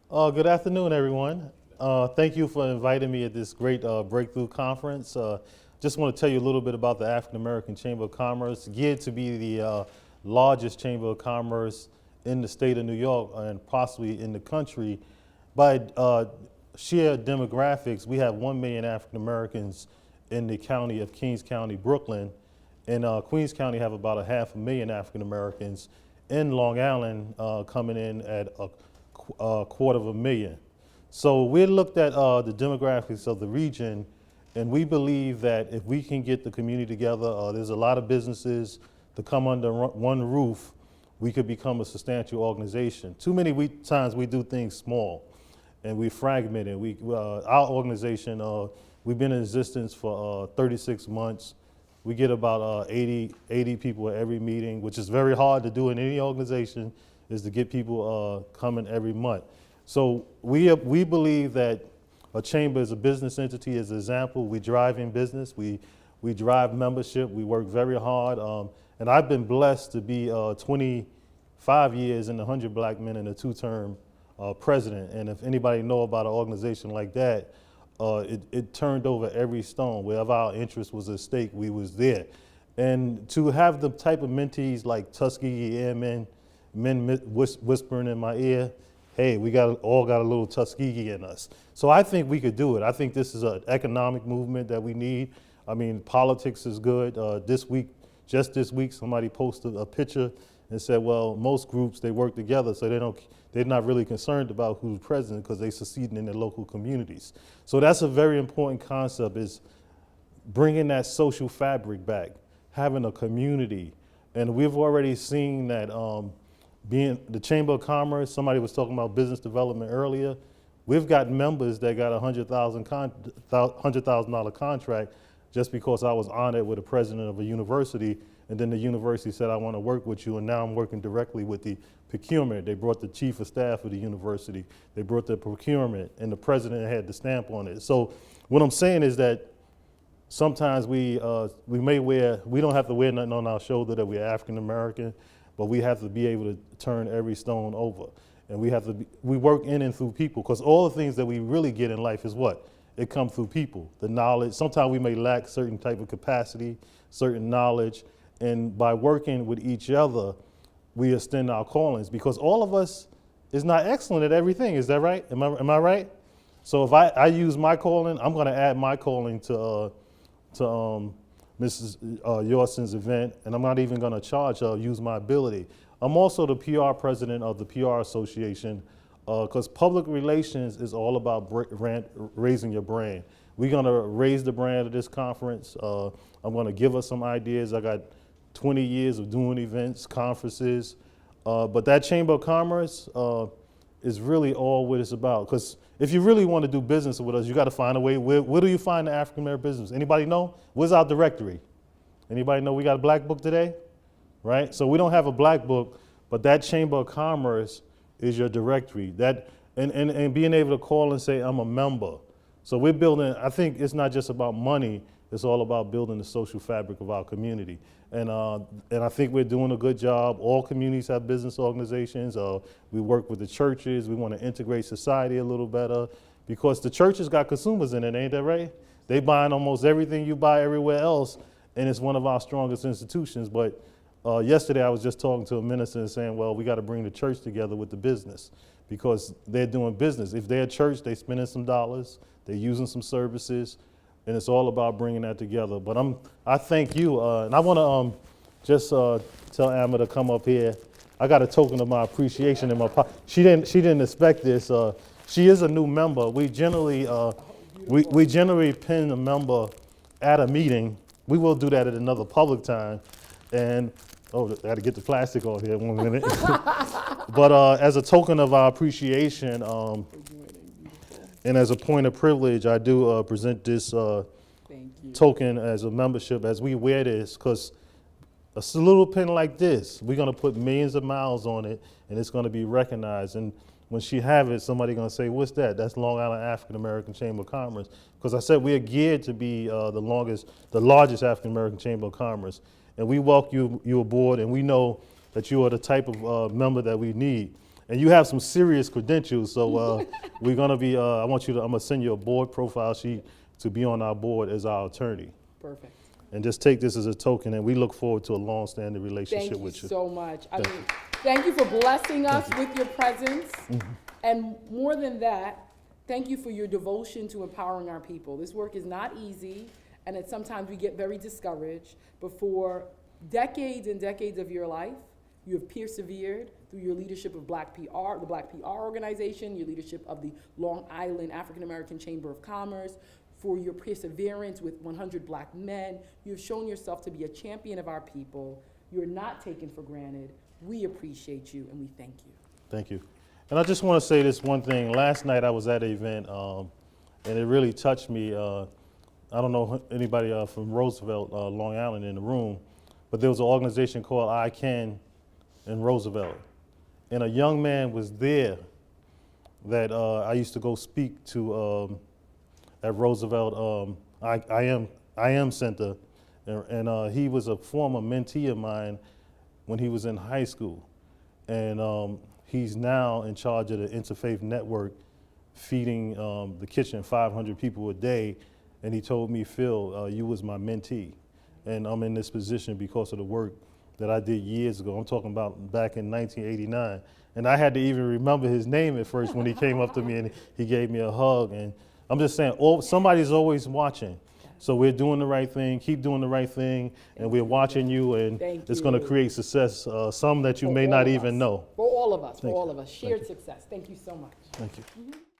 Good afternoon, everyone. Thank you for inviting me at this great breakthrough conference. Just want to tell you a little bit about the African American Chamber of Commerce, geared to be the largest chamber of commerce in the state of New York and possibly in the country. By sheer demographics, we have 1 million African Americans in the county of Kings County, Brooklyn, and Queens County have about 500,000 African Americans. In Long Island, coming in at a quarter of a million. So we looked at the demographics of the region, and we believe that if we can get the community together, there's a lot of businesses to come under one roof, we could become a substantial organization. Too many times we do things small, and we fragment it. Our organization, we've been in existence for 36 months. We get about 80 people at every meeting, which is very hard to do in any organization, is to get people coming every month. So we believe that a chamber is a business entity. As an example, we drive in business, we drive membership, we work very hard. And I've been blessed to be 25 years in the 100 Black Men and a 2-term president. And if anybody know about an organization like that, it turned over every stone. Wherever our interest was at stake, we was there. And to have the type of mentees like Tuskegee Airmen, men whispering in my ear, hey, we all got a little Tuskegee in us. So I think we could do it. I think this is an economic movement that we need. I mean, politics is good. Just this week, somebody posted a picture and said, well, most groups, they work together, so they're not really concerned about who's president because they succeeding in their local communities. So that's a very important concept, is bringing that social fabric back, having a community. And we've already seen that being the Chamber of Commerce, somebody was talking about business development earlier. We've got members that got a $100,000 contract just because I was honored with the president of a university, and then the university said, I want to work with you, and now I'm working directly with the procurement. They brought the chief of staff of the university. They brought the procurement, and the president had the stamp on it. So what I'm saying is that sometimes we don't have to wear nothing on our shoulder that we're African American, but we have to be able to turn every stone over. And we work in and through people, because all the things that we really get in life is what? It comes through people, the knowledge. Sometimes we may lack certain type of capacity, certain knowledge, and by working with each other, we extend our callings, because all of us is not excellent at everything. Is that right? Am I right? So if I use my calling, I'm gonna add my calling to Mrs. Yorson's event, and I'm not even gonna charge her, use my ability. I'm also the PR president of the PR Association, because public relations is all about raising your brand. We're gonna raise the brand of this conference. I'm gonna give us some ideas. I got 20 years of doing events, conferences, but that Chamber of Commerce is really all what it's about. Because if you really want to do business with us, you got to find a way. Where do you find the African American business? Anybody know? Where's our directory? Anybody know we got a black book today? Right? So we don't have a black book, but that Chamber of Commerce is your directory. And being able to call and say, I'm a member. So we're building, I think it's not just about money, it's all about building the social fabric of our community. And I think we're doing a good job. All communities have business organizations. We work with the churches. We want to integrate society a little better, because the churches got consumers in it, ain't that right? They buying almost everything you buy everywhere else, and it's one of our strongest institutions. But yesterday I was just talking to a minister and saying, well, we got to bring the church together with the business, because they're doing business. If they're a church, they're spending some dollars, they're using some services, and it's all about bringing that together. But I thank you, and I want to just tell Amma to come up here. I got a token of my appreciation in my pocket. She didn't expect this. She is a new member. We generally pin a member at a meeting. We will do that at another public time. And I got to get the plastic off here 1 minute. But as a token of our appreciation, and as a point of privilege, I do present this token as a membership as we wear this, because a little pin like this, we're going to put millions of miles on it, and it's going to be recognized. And when she have it, somebody going to say, what's that? That's Long Island African American Chamber of Commerce. Because I said we're geared to be the largest African American Chamber of Commerce. And we welcome you aboard, and we know that you are the type of member that we need. And you have some serious credentials, so we're gonna be, I'm gonna send you a board profile sheet to be on our board as our attorney. Perfect. And just take this as a token, and we look forward to a long-standing relationship with you. Thank you so much. I mean, thank you for blessing us with your presence. And more than that, thank you for your devotion to empowering our people. This work is not easy, and sometimes we get very discouraged. But for decades and decades of your life, you have persevered through your leadership of Black PR, the Black PR organization, your leadership of the Long Island African American Chamber of Commerce, for your perseverance with 100 Black men. You have shown yourself to be a champion of our people. You are not taken for granted. We appreciate you, and we thank you. Thank you. And I just want to say this one thing. Last night I was at an event, and it really touched me. I don't know anybody from Roosevelt, Long Island in the room, but there was an organization called I Can in Roosevelt. And a young man was there that I used to go speak to at Roosevelt I Am Center. And he was a former mentee of mine when he was in high school. And he's now in charge of the Interfaith Network, feeding the kitchen 500 people a day. And he told me, Phil, you was my mentee. And I'm in this position because of the work that I did years ago. I'm talking about back in 1989. And I had to even remember his name at first when he came up to me and he gave me a hug. And I'm just saying, somebody's always watching. So we're doing the right thing, keep doing the right thing, and we're watching you, and it's going to create success, some that you may not even know. For all of us, shared success. Thank you so much. Thank you.